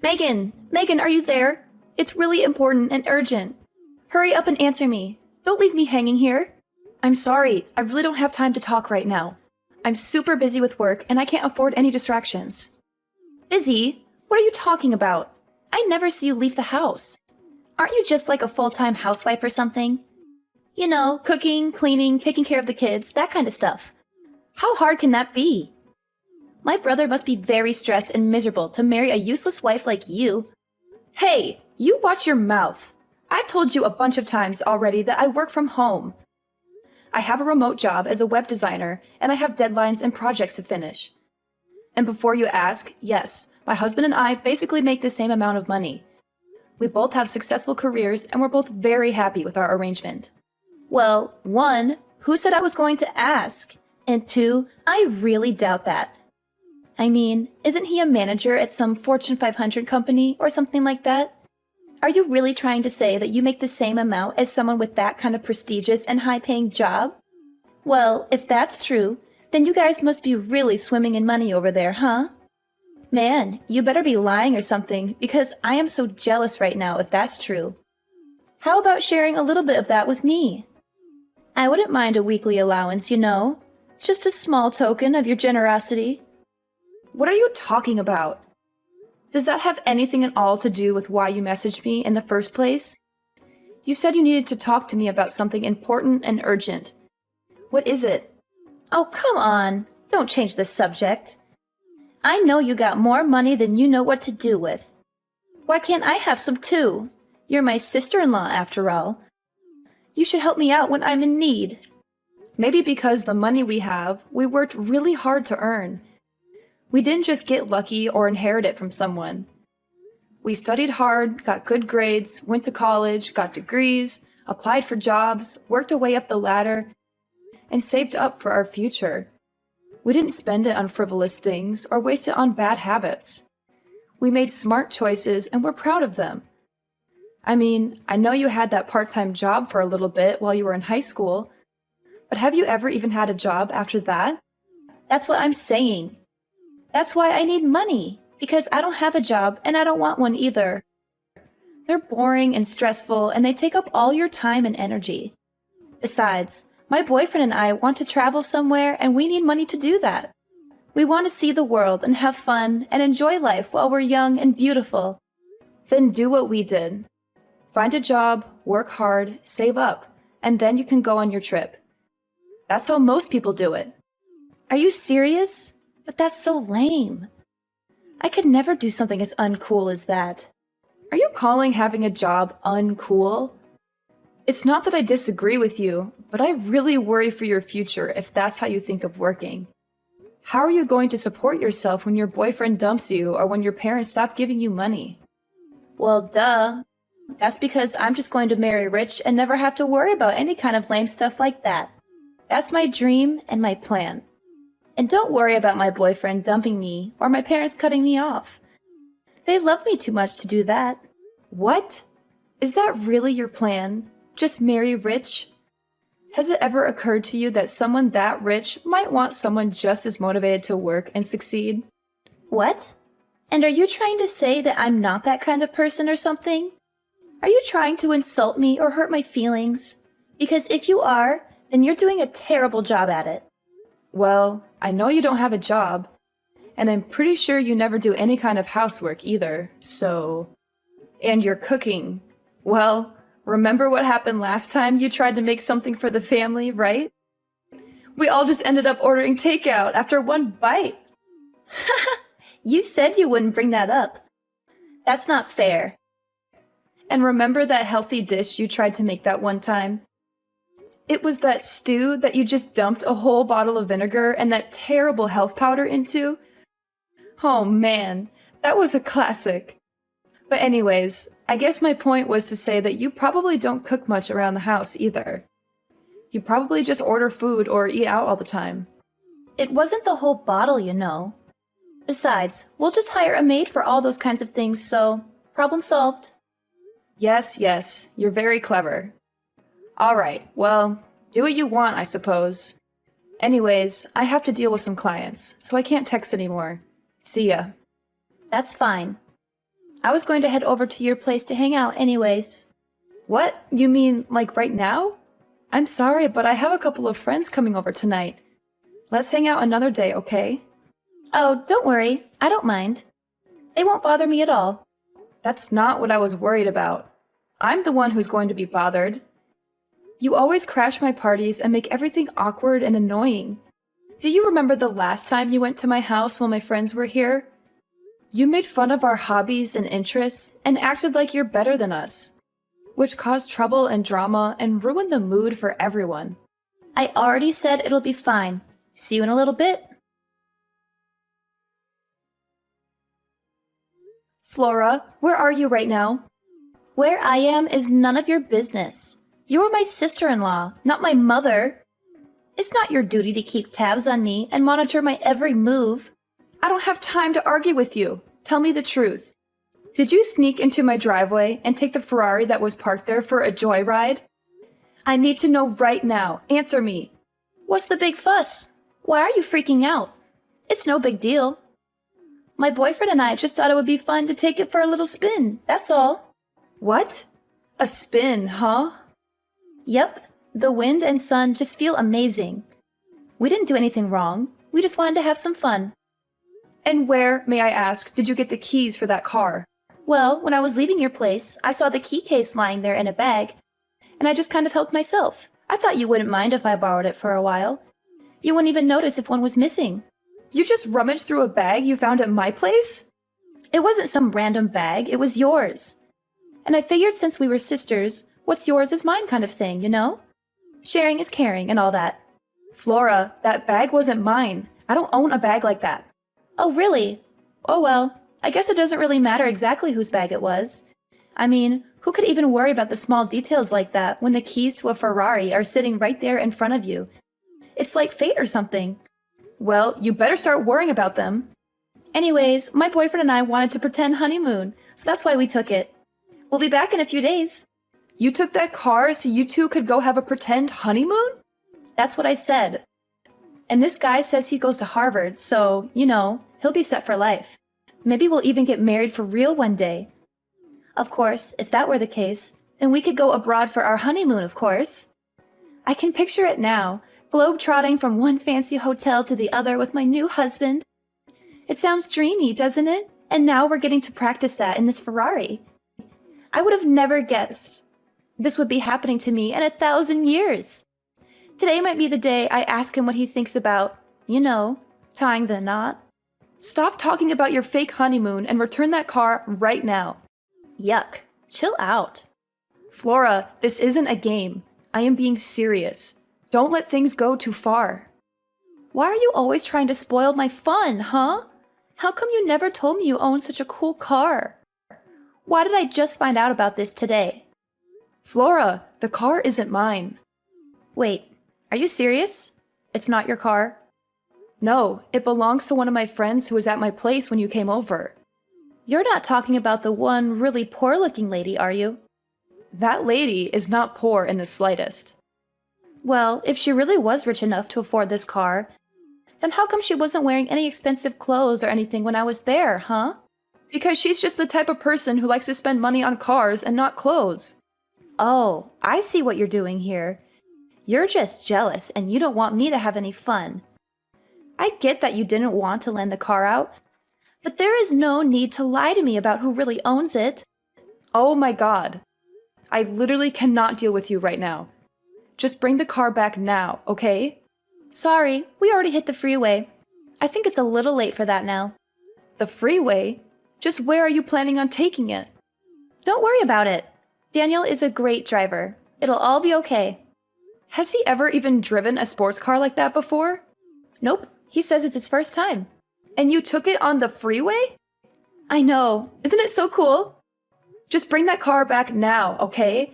Megan, are you there? It's really important and urgent. Hurry up and answer me. Don't leave me hanging here. I'm sorry, I really don't have time to talk right now. I'm super busy with work and I can't afford any distractions. Busy? What are you talking about? I never see you leave the house. Aren't you just like a full-time housewife or something? You know, cooking, cleaning, taking care of the kids, that kind of stuff. How hard can that be? My brother must be very stressed and miserable to marry a useless wife like you. Hey, you watch your mouth. I've told you a bunch of times already that I work from home. I have a remote job as a web designer, and I have deadlines and projects to finish. And before you ask, yes, my husband and I basically make the same amount of money. We both have successful careers, and we're both very happy with our arrangement. Well, 1, who said I was going to ask? And 2, I really doubt that. I mean, isn't he a manager at some Fortune 500 company or something like that? Are you really trying to say that you make the same amount as someone with that kind of prestigious and high-paying job? Well, if that's true, then you guys must be really swimming in money over there, huh? Man, you better be lying or something, because I am so jealous right now if that's true. How about sharing a little bit of that with me? I wouldn't mind a weekly allowance, you know. Just a small token of your generosity. What are you talking about? Does that have anything at all to do with why you messaged me in the first place? You said you needed to talk to me about something important and urgent. What is it? Oh, come on. Don't change the subject. I know you got more money than you know what to do with. Why can't I have some too? You're my sister-in-law after all. You should help me out when I'm in need. Maybe because the money we have, we worked really hard to earn. We didn't just get lucky or inherit it from someone. We studied hard, got good grades, went to college, got degrees, applied for jobs, worked our way up the ladder, and saved up for our future. We didn't spend it on frivolous things or waste it on bad habits. We made smart choices and we're proud of them. I mean, I know you had that part-time job for a little bit while you were in high school, but have you ever even had a job after that? That's what I'm saying. That's why I need money, because I don't have a job and I don't want one either. They're boring and stressful and they take up all your time and energy. Besides, my boyfriend and I want to travel somewhere and we need money to do that. We want to see the world and have fun and enjoy life while we're young and beautiful. Then do what we did. Find a job, work hard, save up, and then you can go on your trip. That's how most people do it. Are you serious? But that's so lame. I could never do something as uncool as that. Are you calling having a job uncool? It's not that I disagree with you, but I really worry for your future if that's how you think of working. How are you going to support yourself when your boyfriend dumps you or when your parents stop giving you money? Well, duh. That's because I'm just going to marry rich and never have to worry about any kind of lame stuff like that. That's my dream and my plan. And don't worry about my boyfriend dumping me or my parents cutting me off. They love me too much to do that. What? Is that really your plan? Just marry rich? Has it ever occurred to you that someone that rich might want someone just as motivated to work and succeed? What? And are you trying to say that I'm not that kind of person or something? Are you trying to insult me or hurt my feelings? Because if you are, then you're doing a terrible job at it. Well, I know you don't have a job, and I'm pretty sure you never do any kind of housework either, so... And you're cooking. Well, remember what happened last time you tried to make something for the family, right? We all just ended up ordering takeout after one bite. You said you wouldn't bring that up. That's not fair. And remember that healthy dish you tried to make that one time? It was that stew that you just dumped a whole bottle of vinegar and that terrible health powder into? Oh man, that was a classic. But anyways, I guess my point was to say that you probably don't cook much around the house either. You probably just order food or eat out all the time. It wasn't the whole bottle, you know. Besides, we'll just hire a maid for all those kinds of things, so problem solved. Yes, you're very clever. All right, well, do what you want, I suppose. Anyways, I have to deal with some clients, so I can't text anymore. See ya. That's fine. I was going to head over to your place to hang out anyways. What? You mean, like right now? I'm sorry, but I have a couple of friends coming over tonight. Let's hang out another day, okay? Oh, don't worry. I don't mind. They won't bother me at all. That's not what I was worried about. I'm the one who's going to be bothered. You always crash my parties and make everything awkward and annoying. Do you remember the last time you went to my house while my friends were here? You made fun of our hobbies and interests and acted like you're better than us, which caused trouble and drama and ruined the mood for everyone. I already said it'll be fine. See you in a little bit. Flora, where are you right now? Where I am is none of your business. You're my sister-in-law, not my mother. It's not your duty to keep tabs on me and monitor my every move. I don't have time to argue with you. Tell me the truth. Did you sneak into my driveway and take the Ferrari that was parked there for a joyride? I need to know right now. Answer me. What's the big fuss? Why are you freaking out? It's no big deal. My boyfriend and I just thought it would be fun to take it for a little spin, that's all. What? A spin, huh? Yep, the wind and sun just feel amazing. We didn't do anything wrong. We just wanted to have some fun. And where, may I ask, did you get the keys for that car? Well, when I was leaving your place, I saw the key case lying there in a bag, and I just kind of helped myself. I thought you wouldn't mind if I borrowed it for a while. You wouldn't even notice if one was missing. You just rummaged through a bag you found at my place? It wasn't some random bag, it was yours. And I figured since we were sisters, what's yours is mine kind of thing, you know? Sharing is caring and all that. Flora, that bag wasn't mine. I don't own a bag like that. Oh, really? Oh well, I guess it doesn't really matter exactly whose bag it was. I mean, who could even worry about the small details like that when the keys to a Ferrari are sitting right there in front of you? It's like fate or something. Well, you better start worrying about them. Anyways, my boyfriend and I wanted to pretend honeymoon, so that's why we took it. We'll be back in a few days. You took that car so you two could go have a pretend honeymoon? That's what I said. And this guy says he goes to Harvard, so, you know, he'll be set for life. Maybe we'll even get married for real one day. Of course, if that were the case, then we could go abroad for our honeymoon, of course. I can picture it now, globe-trotting from one fancy hotel to the other with my new husband. It sounds dreamy, doesn't it? And now we're getting to practice that in this Ferrari. I would have never guessed this would be happening to me in 1,000 years. Today might be the day I ask him what he thinks about, you know, tying the knot. Stop talking about your fake honeymoon and return that car right now. Yuck. Chill out. Flora, this isn't a game. I am being serious. Don't let things go too far. Why are you always trying to spoil my fun, huh? How come you never told me you owned such a cool car? Why did I just find out about this today? Flora, the car isn't mine. Wait, are you serious? It's not your car? No, it belongs to one of my friends who was at my place when you came over. You're not talking about the one really poor-looking lady, are you? That lady is not poor in the slightest. Well, if she really was rich enough to afford this car, then how come she wasn't wearing any expensive clothes or anything when I was there, huh? Because she's just the type of person who likes to spend money on cars and not clothes. Oh, I see what you're doing here. You're just jealous and you don't want me to have any fun. I get that you didn't want to lend the car out, but there is no need to lie to me about who really owns it. Oh my God. I literally cannot deal with you right now. Just bring the car back now, okay? Sorry, we already hit the freeway. I think it's a little late for that now. The freeway? Just where are you planning on taking it? Don't worry about it. Daniel is a great driver. It'll all be okay. Has he ever even driven a sports car like that before? Nope, he says it's his first time. And you took it on the freeway? I know. Isn't it so cool? Just bring that car back now, okay?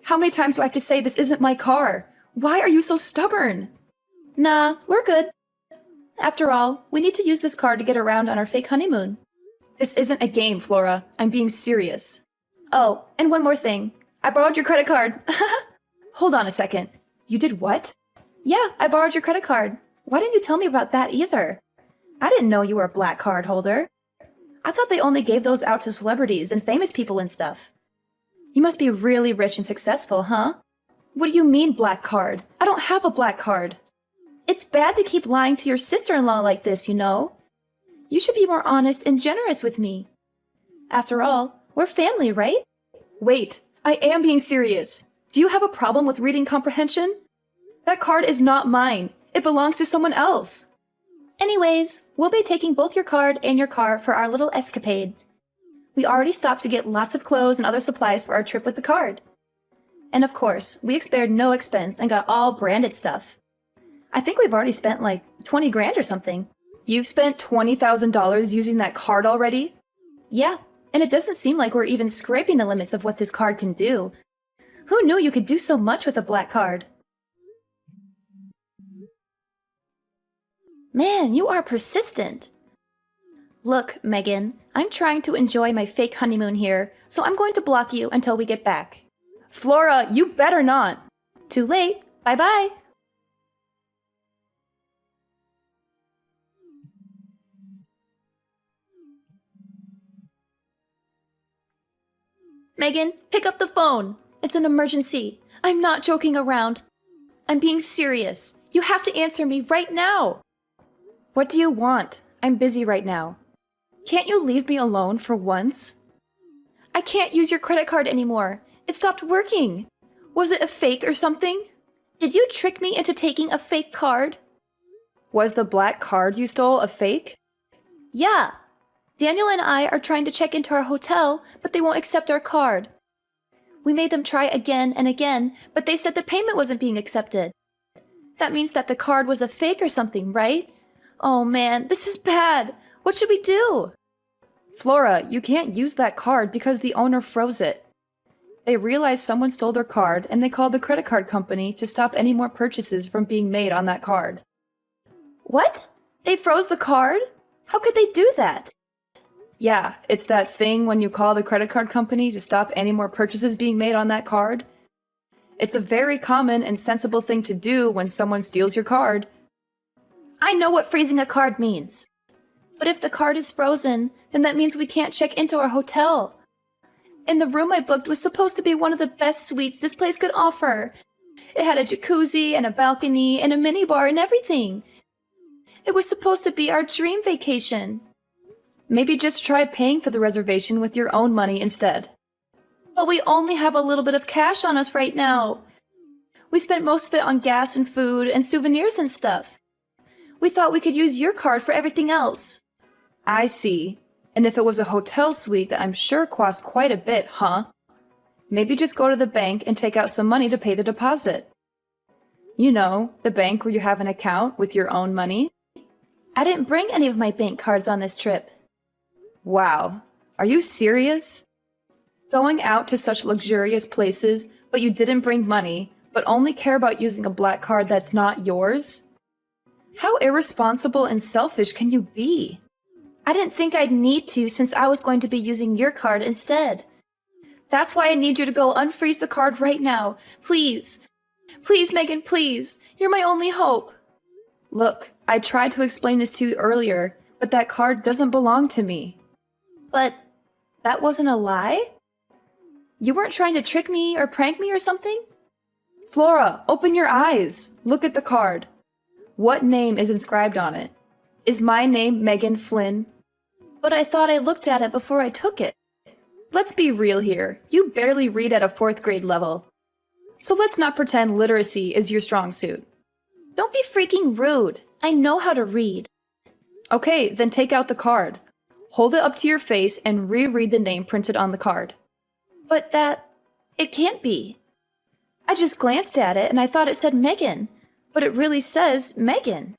How many times do I have to say this isn't my car? Why are you so stubborn? Nah, we're good. After all, we need to use this car to get around on our fake honeymoon. This isn't a game, Flora. I'm being serious. Oh, and one more thing. I borrowed your credit card. Hold on a second. You did what? Yeah, I borrowed your credit card. Why didn't you tell me about that either? I didn't know you were a black card holder. I thought they only gave those out to celebrities and famous people and stuff. You must be really rich and successful, huh? What do you mean, black card? I don't have a black card. It's bad to keep lying to your sister-in-law like this, you know? You should be more honest and generous with me. After all, we're family, right? Wait, I am being serious. Do you have a problem with reading comprehension? That card is not mine. It belongs to someone else. Anyways, we'll be taking both your card and your car for our little escapade. We already stopped to get lots of clothes and other supplies for our trip with the card. And of course, we spared no expense and got all branded stuff. I think we've already spent like 20 grand or something. You've spent $20,000 using that card already? Yeah, and it doesn't seem like we're even scraping the limits of what this card can do. Who knew you could do so much with a black card? Man, you are persistent. Look, Megan, I'm trying to enjoy my fake honeymoon here, so I'm going to block you until we get back. Flora, you better not! Too late. Bye-bye. Megan, pick up the phone. It's an emergency. I'm not joking around. I'm being serious. You have to answer me right now. What do you want? I'm busy right now. Can't you leave me alone for once? I can't use your credit card anymore. It stopped working. Was it a fake or something? Did you trick me into taking a fake card? Was the black card you stole a fake? Yeah. Daniel and I are trying to check into our hotel, but they won't accept our card. We made them try again and again, but they said the payment wasn't being accepted. That means that the card was a fake or something, right? Oh man, this is bad. What should we do? Flora, you can't use that card because the owner froze it. They realized someone stole their card and they called the credit card company to stop any more purchases from being made on that card. What? They froze the card? How could they do that? Yeah, it's that thing when you call the credit card company to stop any more purchases being made on that card. It's a very common and sensible thing to do when someone steals your card. I know what freezing a card means. But if the card is frozen, then that means we can't check into our hotel. And the room I booked was supposed to be one of the best suites this place could offer. It had a jacuzzi and a balcony and a minibar and everything. It was supposed to be our dream vacation. Maybe just try paying for the reservation with your own money instead. But we only have a little bit of cash on us right now. We spent most of it on gas and food and souvenirs and stuff. We thought we could use your card for everything else. I see. And if it was a hotel suite that I'm sure cost quite a bit, huh? Maybe just go to the bank and take out some money to pay the deposit. You know, the bank where you have an account with your own money. I didn't bring any of my bank cards on this trip. Wow. Are you serious? Going out to such luxurious places, but you didn't bring money, but only care about using a black card that's not yours? How irresponsible and selfish can you be? I didn't think I'd need to since I was going to be using your card instead. That's why I need you to go unfreeze the card right now. Please. Please, Megan, please. You're my only hope. Look, I tried to explain this to you earlier, but that card doesn't belong to me. But that wasn't a lie? You weren't trying to trick me or prank me or something? Flora, open your eyes. Look at the card. What name is inscribed on it? Is my name Megan Flynn? But I thought I looked at it before I took it. Let's be real here. You barely read at a 4th grade level. So let's not pretend literacy is your strong suit. Don't be freaking rude. I know how to read. Okay, then take out the card. Hold it up to your face and reread the name printed on the card. But it can't be. I just glanced at it and I thought it said Megan, but it really says Megan.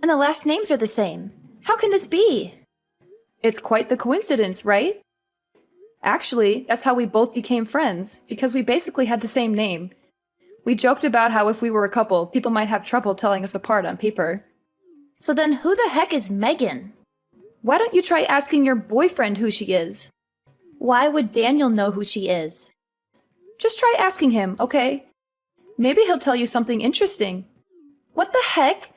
And the last names are the same. How can this be? It's quite the coincidence, right? Actually, that's how we both became friends, because we basically had the same name. We joked about how if we were a couple, people might have trouble telling us apart on paper. So then who the heck is Megan? Why don't you try asking your boyfriend who she is? Why would Daniel know who she is? Just try asking him, okay? Maybe he'll tell you something interesting. What the heck?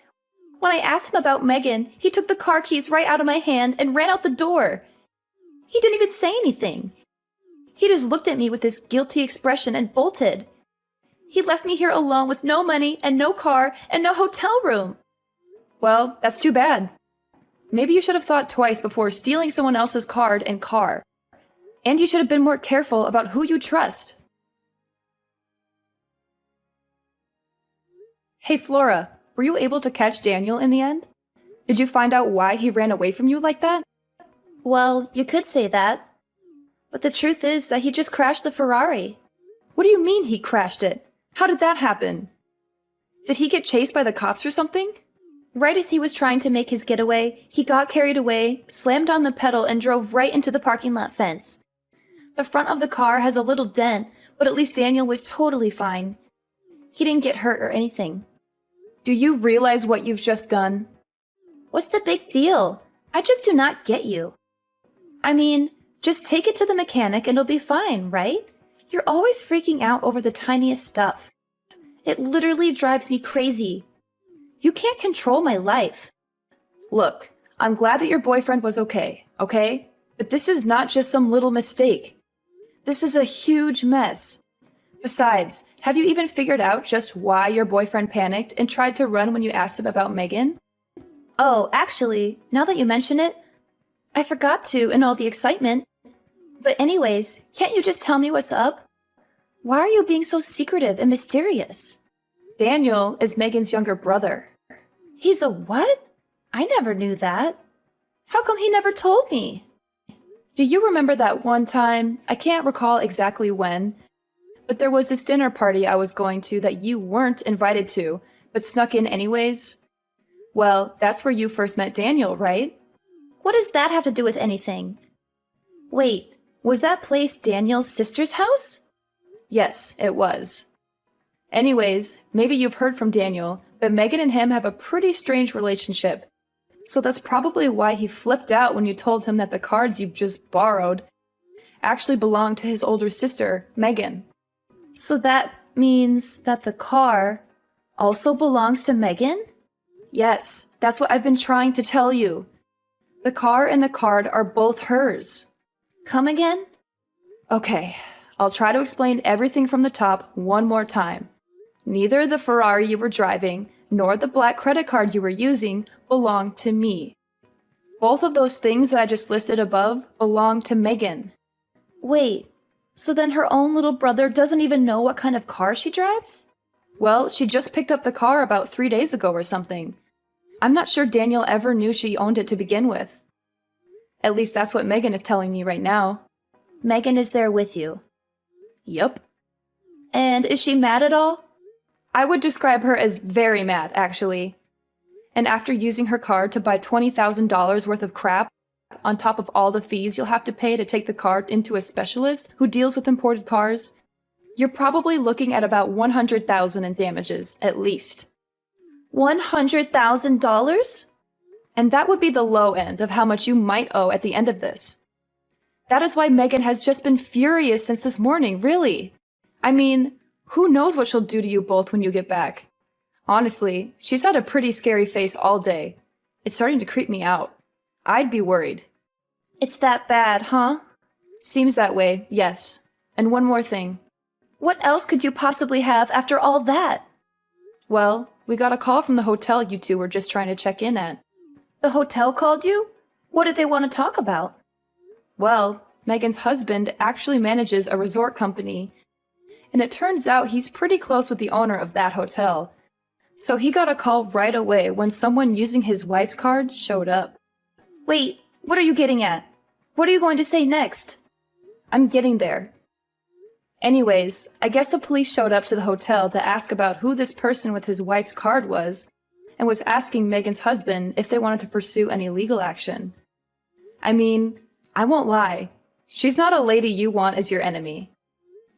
When I asked him about Megan, he took the car keys right out of my hand and ran out the door. He didn't even say anything. He just looked at me with this guilty expression and bolted. He left me here alone with no money and no car and no hotel room. Well, that's too bad. Maybe you should have thought twice before stealing someone else's card and car. And you should have been more careful about who you trust. Hey Flora, were you able to catch Daniel in the end? Did you find out why he ran away from you like that? Well, you could say that. But the truth is that he just crashed the Ferrari. What do you mean he crashed it? How did that happen? Did he get chased by the cops or something? Right as he was trying to make his getaway, he got carried away, slammed on the pedal, and drove right into the parking lot fence. The front of the car has a little dent, but at least Daniel was totally fine. He didn't get hurt or anything. Do you realize what you've just done? What's the big deal? I just do not get you. I mean, just take it to the mechanic and it'll be fine, right? You're always freaking out over the tiniest stuff. It literally drives me crazy. You can't control my life. Look, I'm glad that your boyfriend was okay? But this is not just some little mistake. This is a huge mess. Besides, have you even figured out just why your boyfriend panicked and tried to run when you asked him about Megan? Oh, actually, now that you mention it, I forgot to in all the excitement. But anyways, can't you just tell me what's up? Why are you being so secretive and mysterious? Daniel is Megan's younger brother. He's a what? I never knew that. How come he never told me? Do you remember that one time, I can't recall exactly when, but there was this dinner party I was going to that you weren't invited to, but snuck in anyways? Well, that's where you first met Daniel, right? What does that have to do with anything? Wait, was that place Daniel's sister's house? Yes, it was. Anyways, maybe you've heard from Daniel, but Megan and him have a pretty strange relationship. So that's probably why he flipped out when you told him that the cards you just borrowed actually belonged to his older sister, Megan. So that means that the car also belongs to Megan? Yes, that's what I've been trying to tell you. The car and the card are both hers. Come again? Okay, I'll try to explain everything from the top one more time. Neither the Ferrari you were driving nor the black credit card you were using belong to me. Both of those things that I just listed above belong to Megan. Wait, so then her own little brother doesn't even know what kind of car she drives? Well, she just picked up the car about 3 days ago or something. I'm not sure Daniel ever knew she owned it to begin with. At least that's what Megan is telling me right now. Megan is there with you? Yup. And is she mad at all? I would describe her as very mad, actually. And after using her card to buy $20,000 worth of crap, on top of all the fees you'll have to pay to take the car into a specialist who deals with imported cars, you're probably looking at about $100,000 in damages, at least. $100,000? And that would be the low end of how much you might owe at the end of this. That is why Megan has just been furious since this morning, really. I mean, who knows what she'll do to you both when you get back? Honestly, she's had a pretty scary face all day. It's starting to creep me out. I'd be worried. It's that bad, huh? Seems that way, yes. And one more thing. What else could you possibly have after all that? Well, we got a call from the hotel you two were just trying to check in at. The hotel called you? What did they want to talk about? Well, Megan's husband actually manages a resort company, and it turns out he's pretty close with the owner of that hotel. So he got a call right away when someone using his wife's card showed up. Wait, what are you getting at? What are you going to say next? I'm getting there. Anyways, I guess the police showed up to the hotel to ask about who this person with his wife's card was, and was asking Megan's husband if they wanted to pursue any legal action. I mean, I won't lie, she's not a lady you want as your enemy.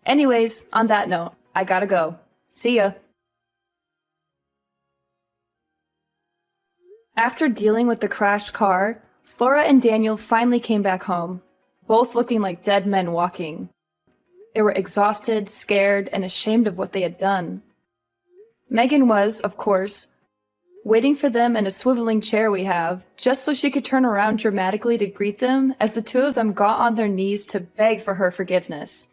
Anyways, on that note, I gotta go. See ya. After dealing with the crashed car, Flora and Daniel finally came back home, both looking like dead men walking. They were exhausted, scared, and ashamed of what they had done. Megan was, of course, waiting for them in a swiveling chair we have, just so she could turn around dramatically to greet them as the two of them got on their knees to beg for her forgiveness.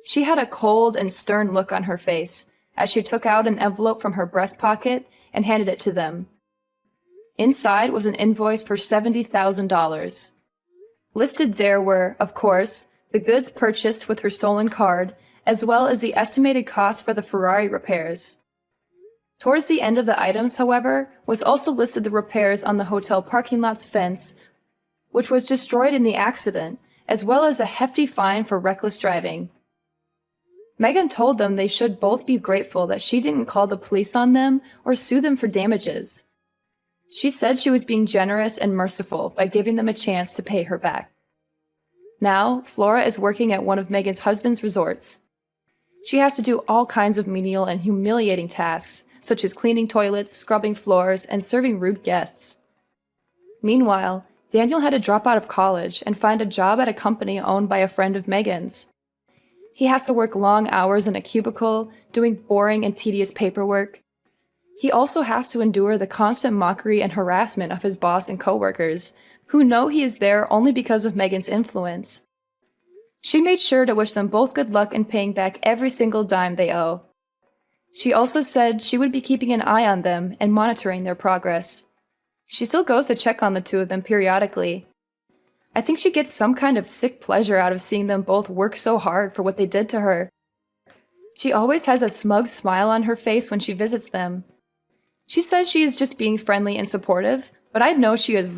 She had a cold and stern look on her face as she took out an envelope from her breast pocket and handed it to them. Inside was an invoice for $70,000. Listed there were, of course, the goods purchased with her stolen card, as well as the estimated cost for the Ferrari repairs. Towards the end of the items, however, was also listed the repairs on the hotel parking lot's fence, which was destroyed in the accident, as well as a hefty fine for reckless driving. Megan told them they should both be grateful that she didn't call the police on them or sue them for damages. She said she was being generous and merciful by giving them a chance to pay her back. Now, Flora is working at one of Megan's husband's resorts. She has to do all kinds of menial and humiliating tasks, such as cleaning toilets, scrubbing floors, and serving rude guests. Meanwhile, Daniel had to drop out of college and find a job at a company owned by a friend of Megan's. He has to work long hours in a cubicle, doing boring and tedious paperwork. He also has to endure the constant mockery and harassment of his boss and coworkers, who know he is there only because of Megan's influence. She made sure to wish them both good luck in paying back every single dime they owe. She also said she would be keeping an eye on them and monitoring their progress. She still goes to check on the two of them periodically. I think she gets some kind of sick pleasure out of seeing them both work so hard for what they did to her. She always has a smug smile on her face when she visits them. She says she is just being friendly and supportive, but I know she is